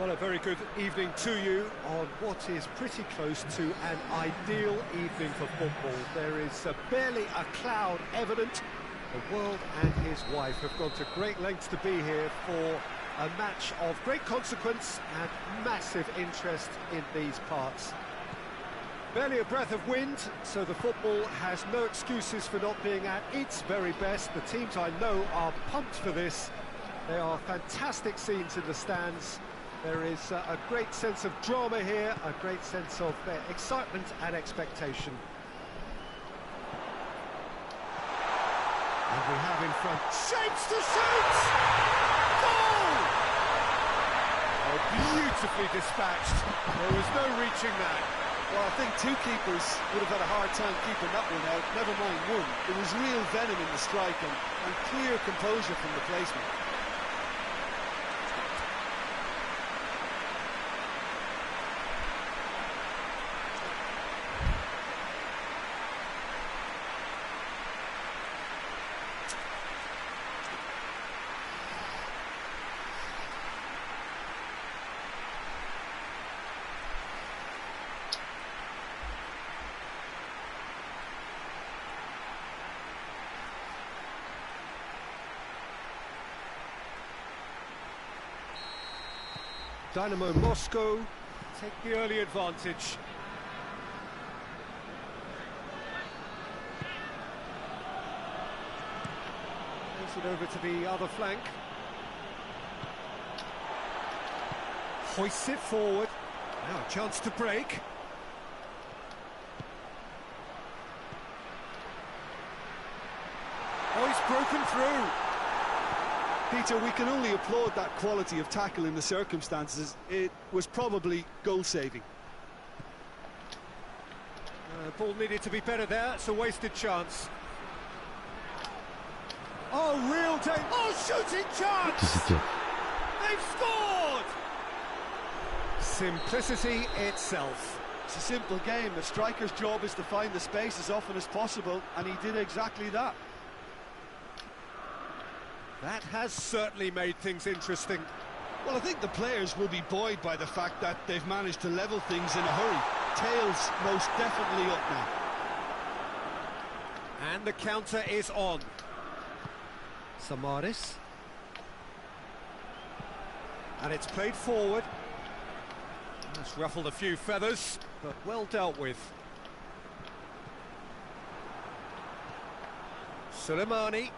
Well, a very good evening to you on what is pretty close to an ideal evening for football. There is barely a cloud evident. The world and his wife have gone to great lengths to be here for a match of great consequence and massive interest in these parts. Barely a breath of wind, so the football has no excuses for not being at its very best. The teams I know are pumped for this. They are fantastic scenes in the stands. There is a great sense of drama here, a great sense of excitement and expectation. And we have in front, shapes to shoot! Goal! Oh, beautifully dispatched. There was no reaching that. Well, I think two keepers would have had a hard time keeping that one out, never mind one. There was real venom in the strike and clear composure from the placement. Dynamo Moscow take the early advantage. Plays it over to the other flank. Hoists it forward. Now a chance to break. broken through. Peter, we can only applaud that quality of tackle in the circumstances. It was probably goal-saving. The ball needed to be better there. It's a wasted chance. Oh, real danger. Oh, shooting chance! They've scored! Simplicity itself. It's a simple game. The striker's job is to find the space as often as possible, and he did exactly that. That has certainly made things interesting. Well, I think the players will be buoyed by the fact that they've managed to level things in a hurry. Tails most definitely up now. And the counter is on. Samaris. And it's played forward. It's ruffled a few feathers, but well dealt with. Suleimani.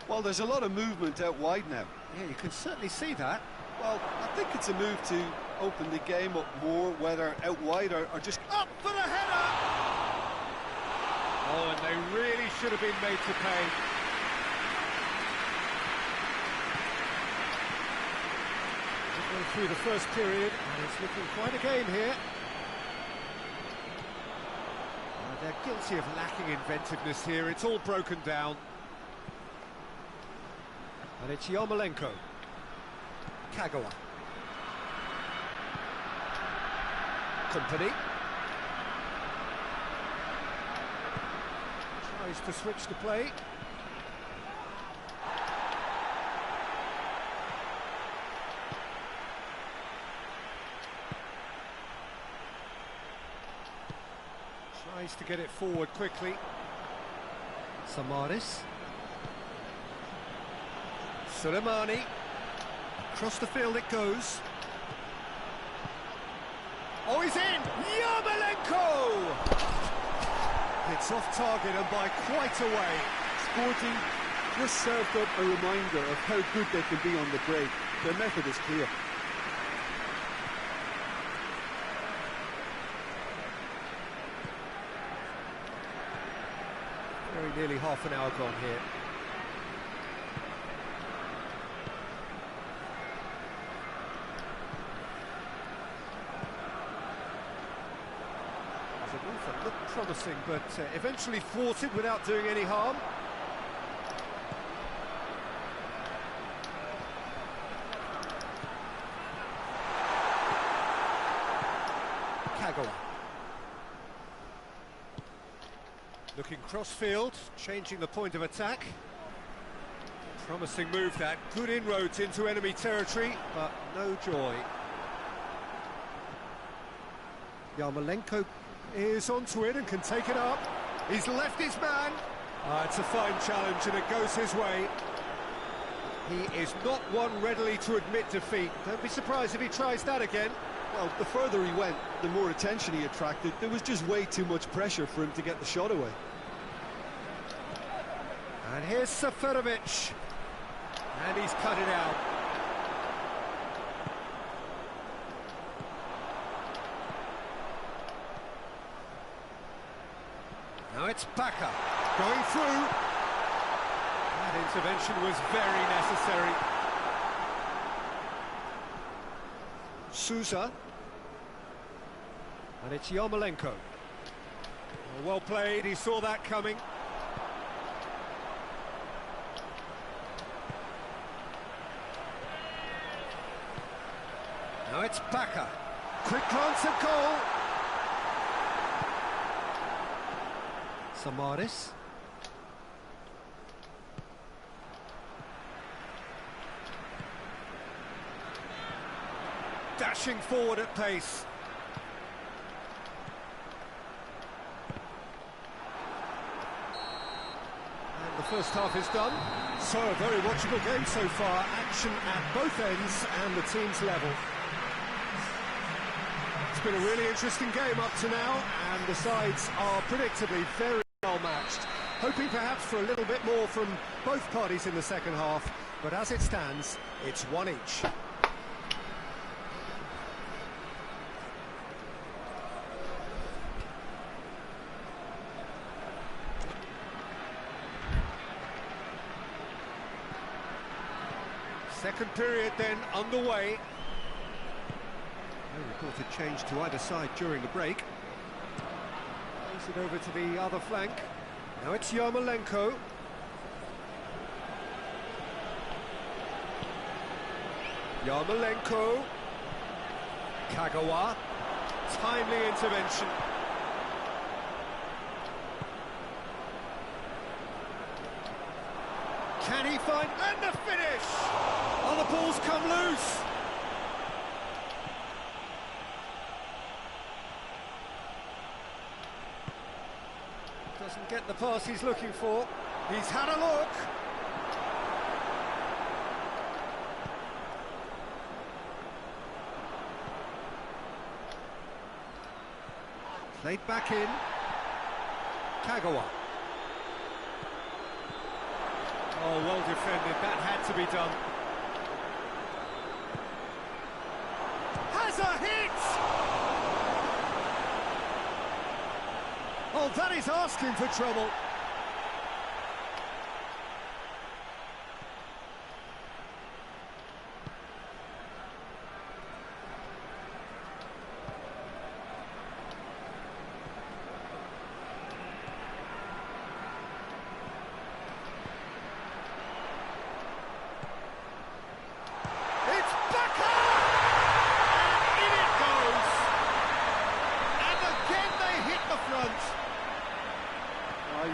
Well, there's a lot of movement out wide now. Yeah, you can certainly see that. Well, I think it's a move to open the game up more, whether out wide or just up for the header! Oh, and they really should have been made to pay. Midway through the first period, and it's looking quite a game here. They're guilty of lacking inventiveness here. It's all broken down. And it's Yarmolenko. Kagawa. Company. Tries to switch the play. Tries to get it forward quickly. Samaris. Suleimani. Across the field it goes. Oh, he's in! Yarmolenko! It's off target and by quite a way. Sporting just served up a reminder of how good they can be on the break. Their method is clear. Very nearly half an hour gone here. Looked promising, but eventually thwarted without doing any harm. Kagawa. Looking cross-field, changing the point of attack. Promising move that. Good inroads into enemy territory, but no joy. Yarmolenko is onto it and can take it up. He's left his man. It's a fine challenge and it goes his way. He is not one readily to admit defeat. Don't be surprised if he tries that again. Well, the further he went, the more attention he attracted. There was just way too much pressure for him to get the shot away. And here's Seferovic. And he's cut it out. Now it's Baka going through. That intervention was very necessary. Sousa. And it's Yarmolenko. Well played, he saw that coming. Now it's Baka. Quick glance at goal. Samaris. Dashing forward at pace. And the first half is done. So a very watchable game so far. Action at both ends and the team's level. It's been a really interesting game up to now, and the sides are predictably very well matched. Hoping perhaps for a little bit more from both parties in the second half, but as it stands, it's one each. Second period then underway. No reported change to either side during the break. Plays it over to the other flank. Now it's Yarmolenko. Yarmolenko. Kagawa. Timely intervention. Can he find... and the finish! Oh, the ball's come loose! Doesn't get the pass he's looking for. He's had a look. Played back in. Kagawa. Oh, well defended. That had to be done. Has a hit! Oh, that is asking for trouble.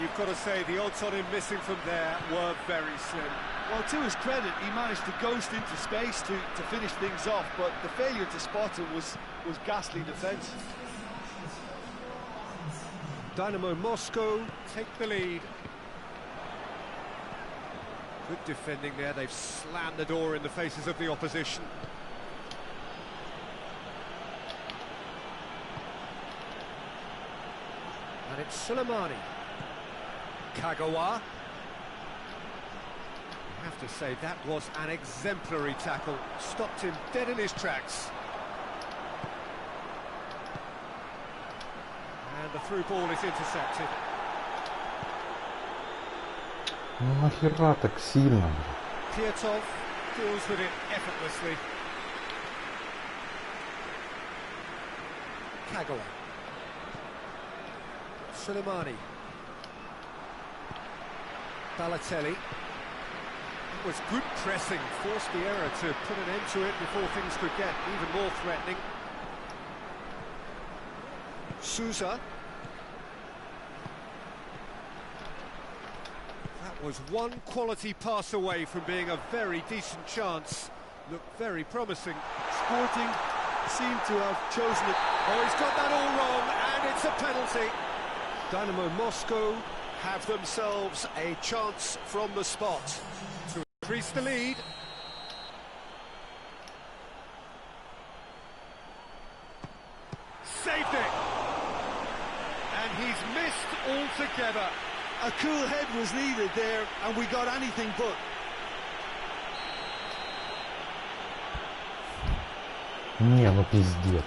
You've got to say, the odds on him missing from there were very slim. Well, to his credit, he managed to ghost into space to finish things off, but the failure to spot him was ghastly defence. Dynamo Moscow take the lead. Good defending there, they've slammed the door in the faces of the opposition. And it's Suleimani. Kagawa. I have to say, that was an exemplary tackle. Stopped him dead in his tracks. And the through ball is intercepted. Ну нахера так сильно? Piatov deals with it effortlessly. Kagawa. Suleimani. Balotelli. It was good pressing, forced the error to put an end to it before things could get even more threatening. Sousa. That was one quality pass away from being a very decent chance. Looked very promising. Sporting seemed to have chosen it. Oh, he's got that all wrong, and it's a penalty. Dynamo Moscow have themselves a chance from the spot to increase the lead. Saved it! And he's missed altogether. A cool head was needed there, and we got anything but. Не, ну пиздец.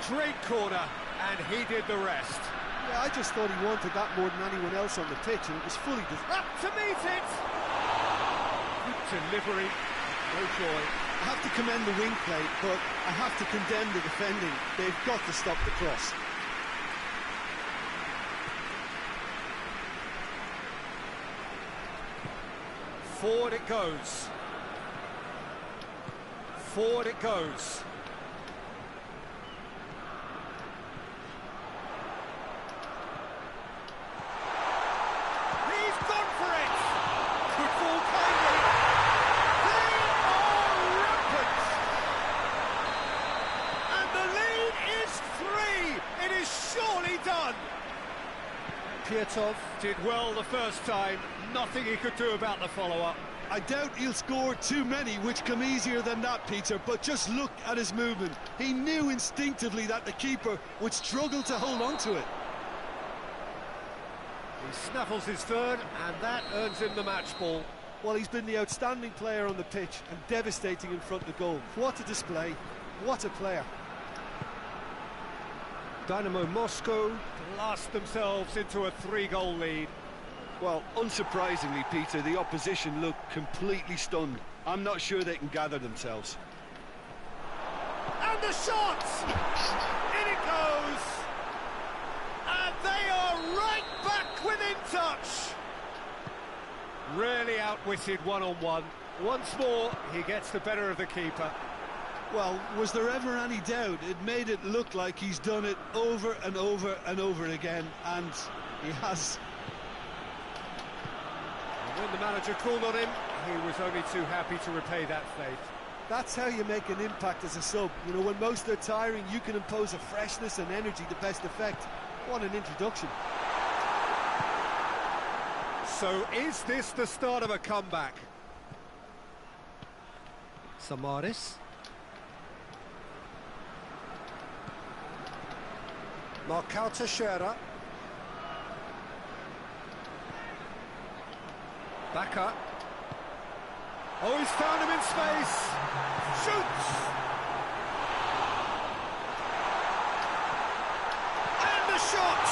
Great corner, and he did the rest. Yeah, I just thought he wanted that more than anyone else on the pitch, and it was fully... Up to meet it! Good delivery, no joy. I have to commend the wing play, but I have to condemn the defending. They've got to stop the cross. Forward it goes. Forward it goes. He's gone for it! Could fall kindly. They are Pietov did well the first time, nothing he could do about the follow-up. I doubt he'll score too many which come easier than that, Peter, but just look at his movement. He knew instinctively that the keeper would struggle to hold on to it. He snaffles his third, and that earns him the match ball. Well, he's been the outstanding player on the pitch and devastating in front of goal. What a display, what a player. Dynamo Moscow blast themselves into a 3-goal lead. Well, unsurprisingly, Peter, the opposition looked completely stunned. I'm not sure they can gather themselves. And the shot! In it goes! And they are right back within touch! Really outwitted one-on-one. Once more, he gets the better of the keeper. Well, was there ever any doubt? It made it look like he's done it over and over and over again, and he has. And when the manager called on him, he was only too happy to repay that faith. That's how you make an impact as a sub. You know, when most are tiring, you can impose a freshness and energy to best effect. What an introduction. So is this the start of a comeback? Samaris. Marcao Teixeira. Backer. Oh, he's found him in space. Shoots! And the shot!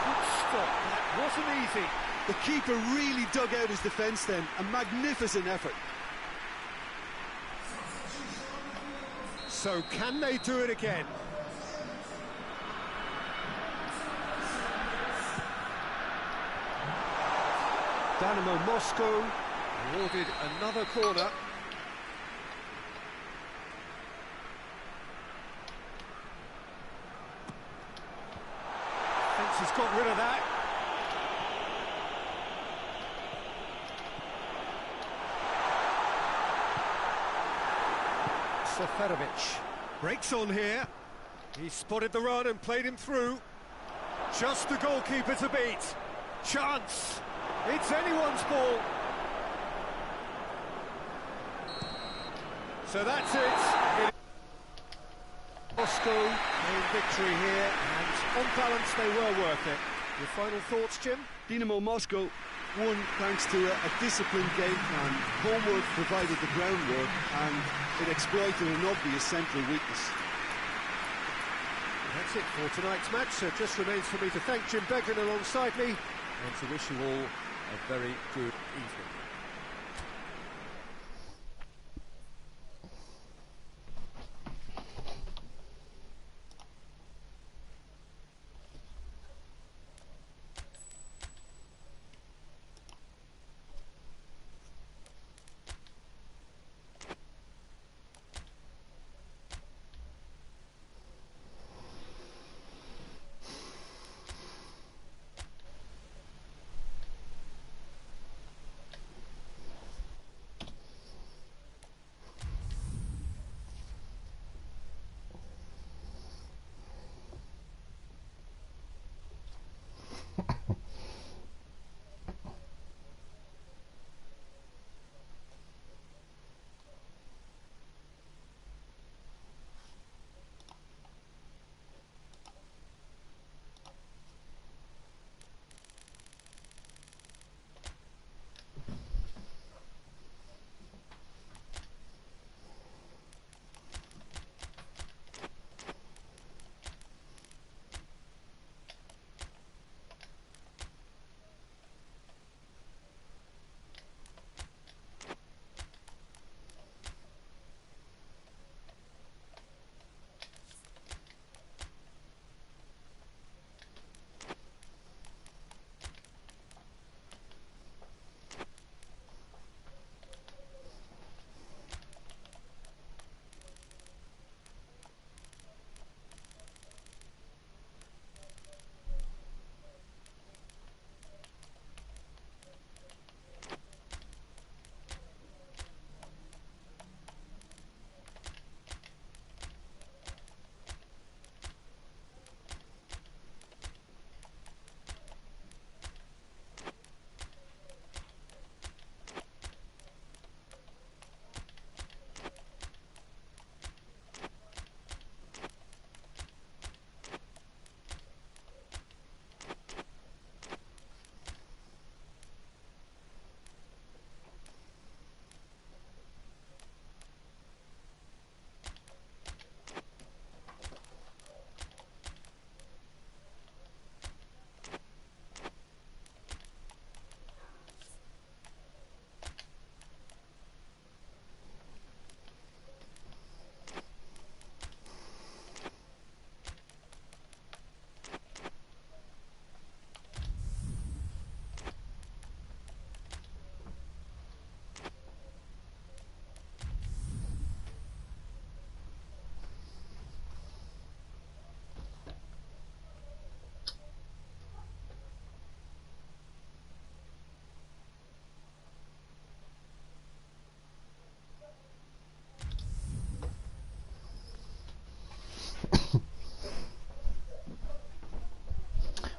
Good stop. That wasn't easy. The keeper really dug out his defence then. A magnificent effort. So can they do it again? Dynamo Moscow awarded another corner. Thinks he's got rid of that. Seferovic breaks on here. He spotted the run and played him through. Just the goalkeeper to beat. Chance. It's anyone's ball. So that's it. Moscow made victory here, and on balance they were worth it. Your final thoughts, Jim? Dynamo Moscow won thanks to a disciplined game plan. Homework provided the groundwork, and it exploited an obvious central weakness. That's it for tonight's match. So it just remains for me to thank Jim Begrin alongside me, and to wish you all a very good evening.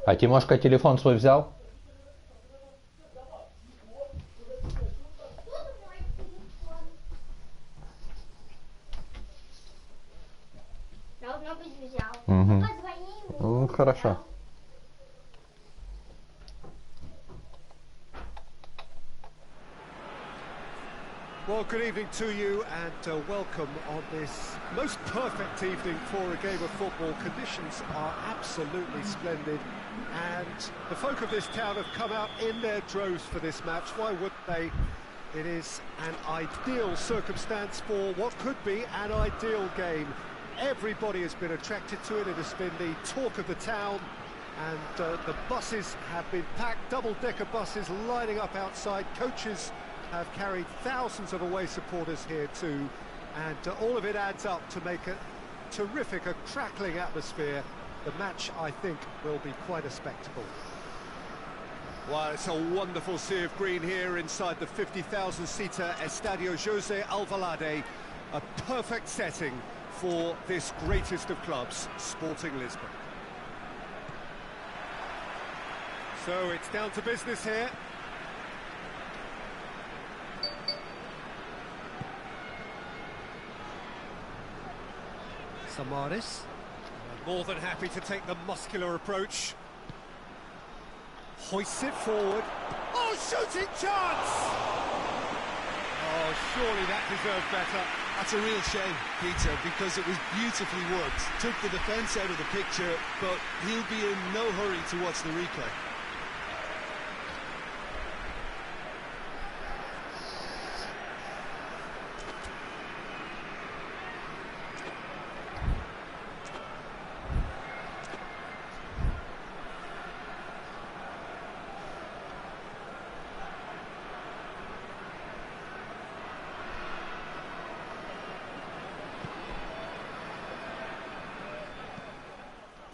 А Тимошка телефон свой взял? Должно быть взял. Угу. Позвони ему. Ну, хорошо. Well, good evening to you and welcome on this most perfect evening for a game of football. Conditions are absolutely splendid and the folk of this town have come out in their droves for this match. Why wouldn't they? It is an ideal circumstance for what could be an ideal game. Everybody has been attracted to it. It has been the talk of the town and the buses have been packed, double-decker buses lining up outside. Coaches have carried thousands of away supporters here too, and all of it adds up to make a terrific, a crackling atmosphere. The match, I think, will be quite a spectacle. Well, it's a wonderful sea of green here inside the 50,000-seater Estadio José Alvalade. A perfect setting for this greatest of clubs, Sporting Lisbon. So it's down to business here. Samaris, more than happy to take the muscular approach. Hoists it forward. Oh, shooting chance! Oh, surely that deserved better. That's a real shame, Peter, because it was beautifully worked. Took the defence out of the picture, but he'll be in no hurry to watch the replay.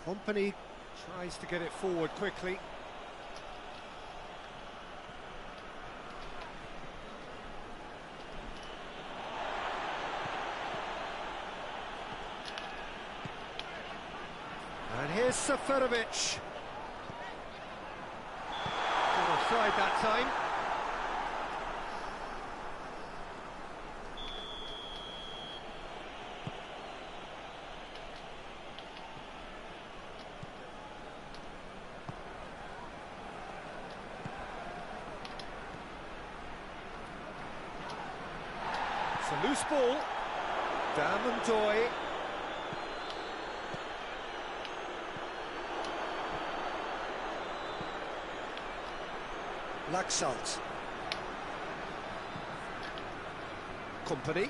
Company tries to get it forward quickly. And here's Seferovic. Good offside that time. It's a loose ball. Damandoy. Laxalt. Company.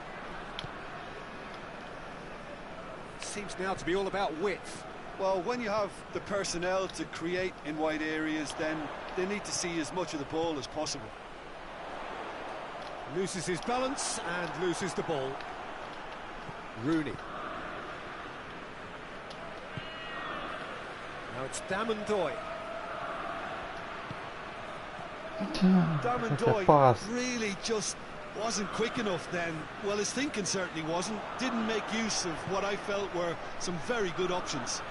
Seems now to be all about width. Well, when you have the personnel to create in wide areas, then they need to see as much of the ball as possible. Loses his balance and loses the ball. Rooney. Now it's Damandoy. Damandoy really just wasn't quick enough then. Well, his thinking certainly wasn't. Didn't make use of what I felt were some very good options.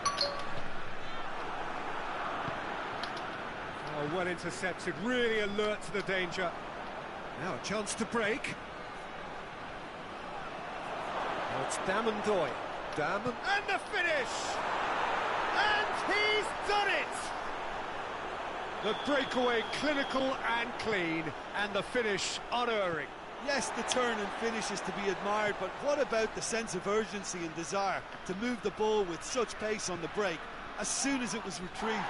Oh, well intercepted, really alert to the danger. Now a chance to break. Now it's Damandoy. And the finish! And he's done it! The breakaway clinical and clean, and the finish unerring. Yes, the turn and finish is to be admired, but what about the sense of urgency and desire to move the ball with such pace on the break as soon as it was retrieved?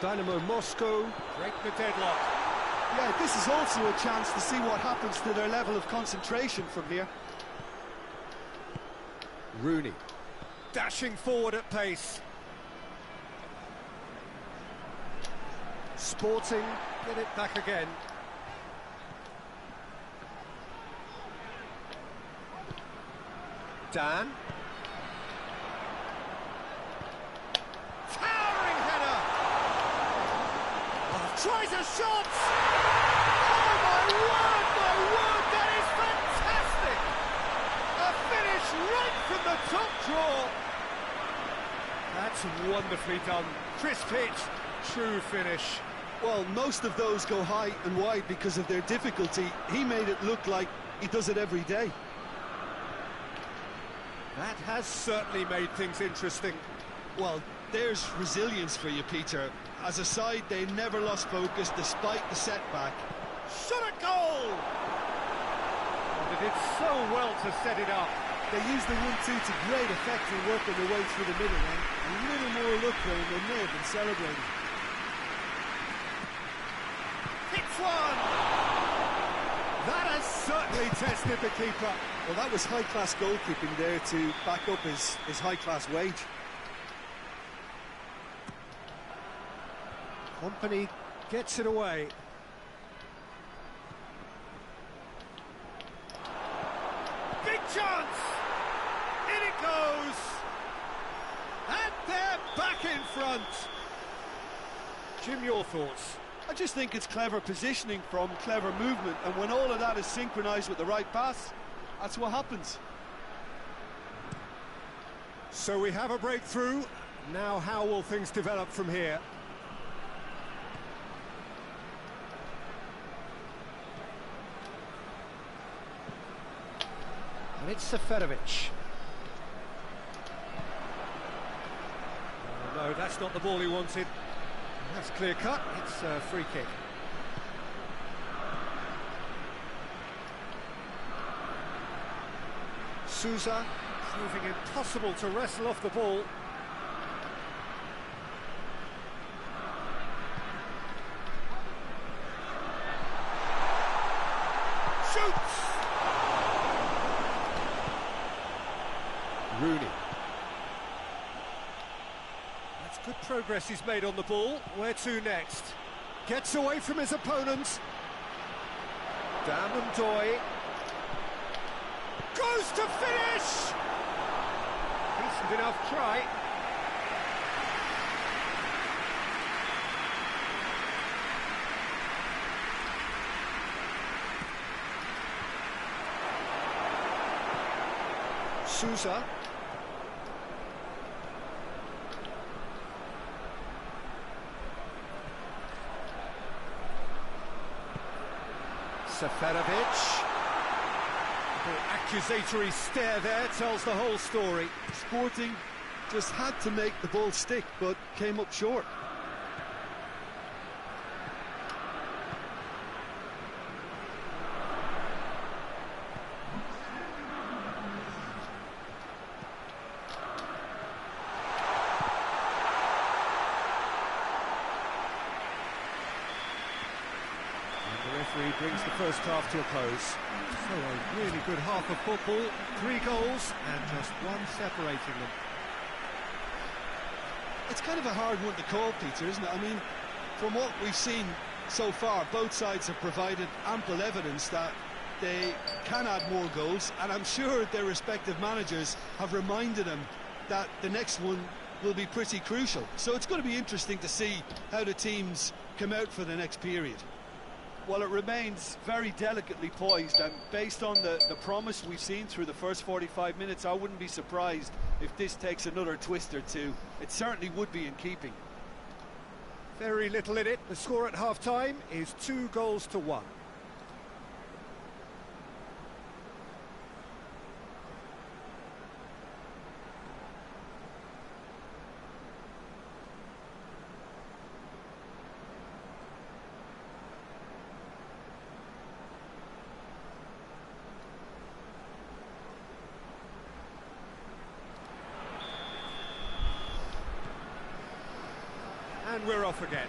Dynamo Moscow break the deadlock. Yeah, this is also a chance to see what happens to their level of concentration from here. Rooney dashing forward at pace. Sporting get it back again. Dan. Towering header. Oh, tries a shot. Oh my word, that is fantastic. A finish right from the top draw. That's wonderfully done. Crisp hit, true finish. Well, most of those go high and wide because of their difficulty. He made it look like he does it every day. That has certainly made things interesting. Well, there's resilience for you, Peter. As a side, they never lost focus despite the setback. Shot a goal! And they did so well to set it up. They used the 1-2 to great effect in working their way through the middle, and a little more luck there, and they may have been celebrating. Hits one! That has certainly tested the keeper. Well, that was high-class goalkeeping there to back up his high-class wage. Company gets it away. Big chance! In it goes! And they're back in front. Jim, your thoughts? I just think it's clever positioning from clever movement, and when all of that is synchronised with the right pass, that's what happens. So we have a breakthrough. Now how will things develop from here? And it's Seferovic. Oh, no, that's not the ball he wanted. That's clear cut. It's a free kick. Sousa proving impossible to wrestle off the ball. Shoots! Rooney. That's good progress he's made on the ball. Where to next? Gets away from his opponent. Damondoy. Goes to finish! Decent enough try. Sousa. Seferovic. The accusatory stare there tells the whole story. Sporting just had to make the ball stick, but came up short. Brings the first half to a close. So a really good half of football, 3 goals and just one separating them. It's kind of a hard one to call, Peter, isn't it? I mean, from what we've seen so far, both sides have provided ample evidence that they can add more goals, and I'm sure their respective managers have reminded them that the next one will be pretty crucial. So it's going to be interesting to see how the teams come out for the next period. Well, it remains very delicately poised, and based on the promise we've seen through the first 45 minutes, I wouldn't be surprised if this takes another twist or two. It certainly would be in keeping. Very little in it. The score at half-time is 2-1. And we're off again.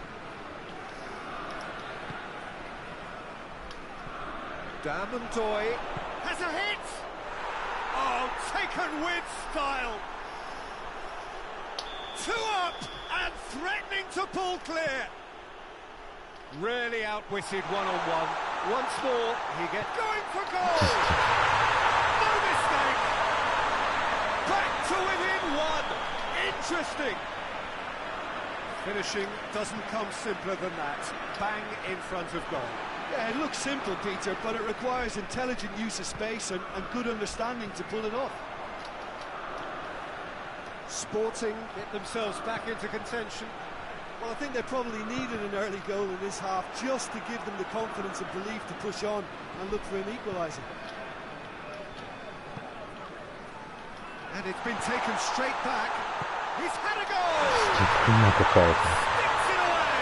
Damondoy has a hit! Oh, taken with style! 2 up and threatening to pull clear. Really outwitted one-on-one. Once more, he gets going for goal! No mistake! Back to within 1! Interesting! Finishing doesn't come simpler than that. Bang in front of goal. Yeah, it looks simple, Peter, but it requires intelligent use of space and good understanding to pull it off. Sporting get themselves back into contention. Well, I think they probably needed an early goal in this half just to give them the confidence and belief to push on and look for an equaliser. And it's been taken straight back. He's had a goal! Sticks it away!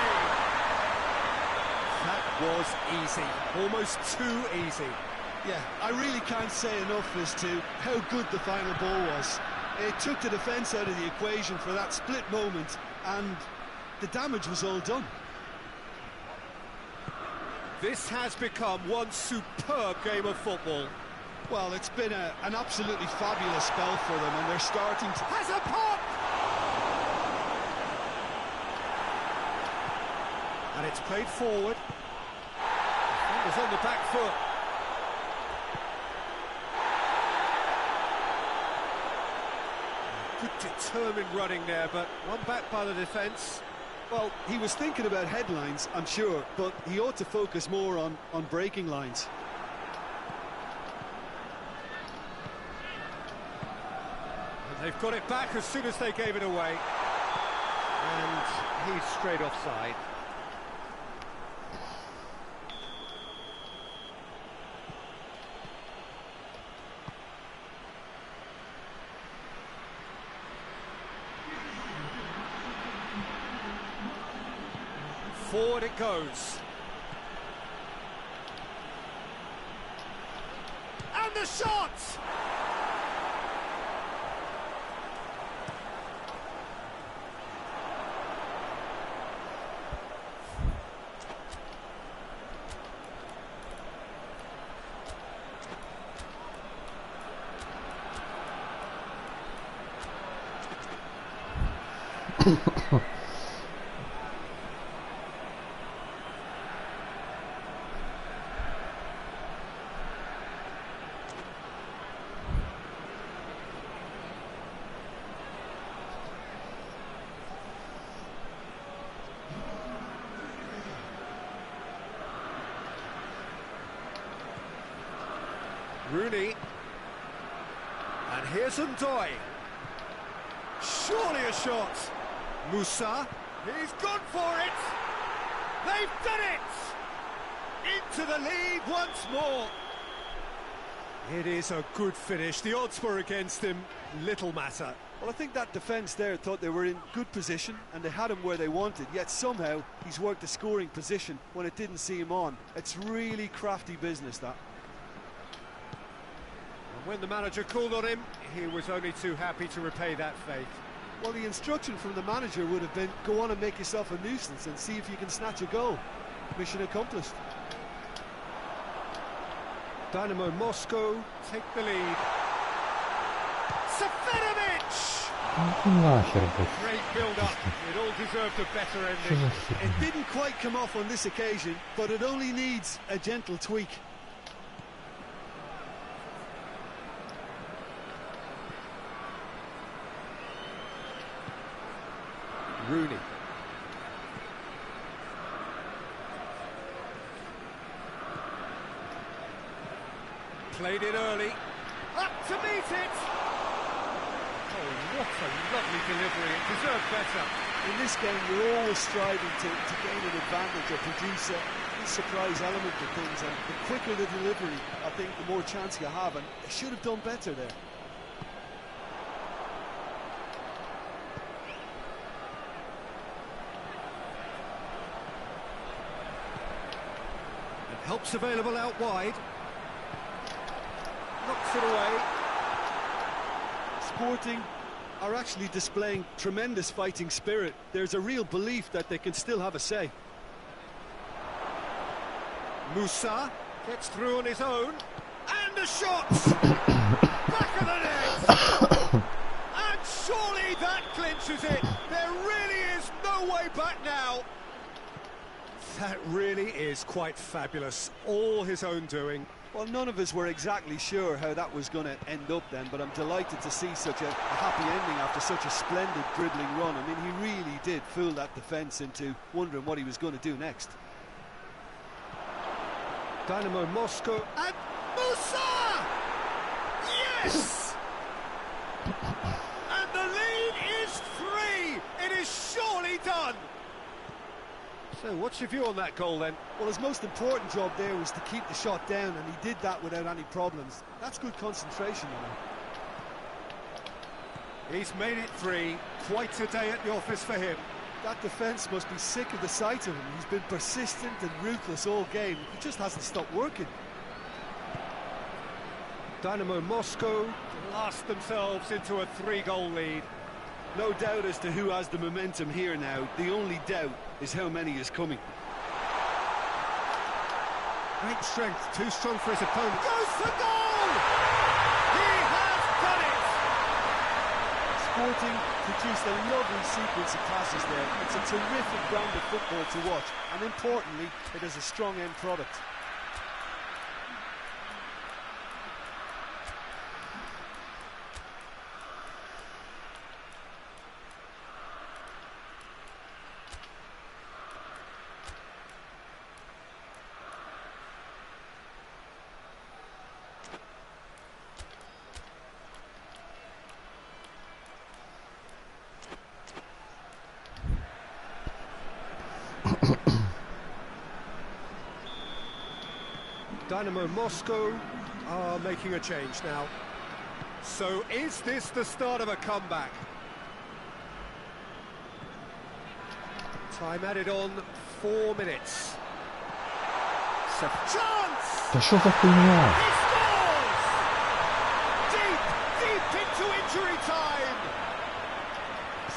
That was easy, almost too easy. Yeah, I really can't say enough as to how good the final ball was. It took the defence out of the equation for that split moment, and the damage was all done. This has become one superb game of football. Well, it's been an absolutely fabulous spell for them, and they're starting to... Has a pop! And it's played forward. Defender's on the back foot. Good determined running there, but one back by the defence. Well, he was thinking about headlines, I'm sure, but he ought to focus more on breaking lines. And they've got it back as soon as they gave it away. And he's straight offside. Forward it goes. And the shot! Rooney, and here's Undoi. Surely a shot. Musa, he's gone for it. They've done it. Into the lead once more. It is a good finish. The odds were against him. Little matter. Well, I think that defence there thought they were in good position and they had him where they wanted, yet somehow he's worked a scoring position when it didn't see him on. It's really crafty business, that. When the manager called on him, he was only too happy to repay that faith. Well, the instruction from the manager would have been, go on and make yourself a nuisance and see if you can snatch a goal. Mission accomplished. Dynamo Moscow take the lead. Seferovic! Great build-up. It all deserved a better ending. It didn't quite come off on this occasion, but it only needs a gentle tweak. Rooney. Played it early. Up to meet it! Oh, what a lovely delivery. It deserved better. In this game, you're always striving to gain an advantage or produce a surprise element of things. And the quicker the delivery, I think, the more chance you have. And they should have done better there. Help's available out wide. Knocks it away. Sporting are actually displaying tremendous fighting spirit. There's a real belief that they can still have a say. Musa gets through on his own. And a shot! Back of the net! And surely that clinches it. There really is no way back now. That really is quite fabulous. All his own doing. Well, none of us were exactly sure how that was going to end up then, but I'm delighted to see such a happy ending after such a splendid dribbling run. I mean, he really did fool that defence into wondering what he was going to do next. Dynamo Moscow and Musa! Yes! And the lead is surely done! So what's your view on that goal then? Well, his most important job there was to keep the shot down, and he did that without any problems. That's good concentration, you know. He's made it free. Quite a day at the office for him. That defence must be sick of the sight of him. He's been persistent and ruthless all game. He just hasn't stopped working. Dynamo Moscow blast themselves into a 3-goal lead. No doubt as to who has the momentum here now. The only doubt is how many is coming. Great strength, too strong for his opponent. Goes for goal! He has done it! Sporting produced a lovely sequence of passes there. It's a terrific brand of football to watch, and importantly, it is a strong end product. Dynamo Moscow are making a change now. So is this the start of a comeback? Time added on, 4 minutes. Chance! Да что за хуйня? He scores! Deep into injury time!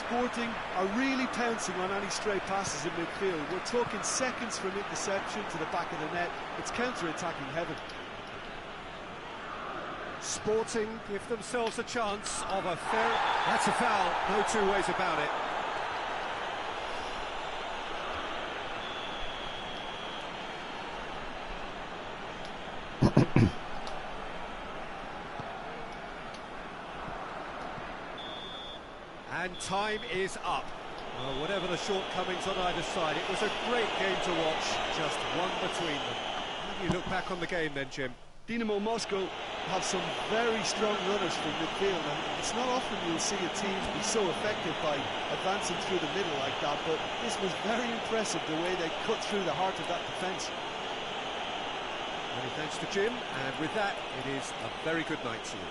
Sporting are really pouncing on any stray passes in midfield. We're talking seconds from interception to the back of the net. It's counter-attacking heaven. Sporting give themselves a chance of a fair... That's a foul, no two ways about it. And time is up. Well, whatever the shortcomings on either side, it was a great game to watch, just one between them. How do you look back on the game then, Jim? Dynamo Moscow have some very strong runners from midfield, and it's not often you'll see a team be so effective by advancing through the middle like that, but this was very impressive the way they cut through the heart of that defence. Many thanks to Jim, and with that, it is a very good night to you.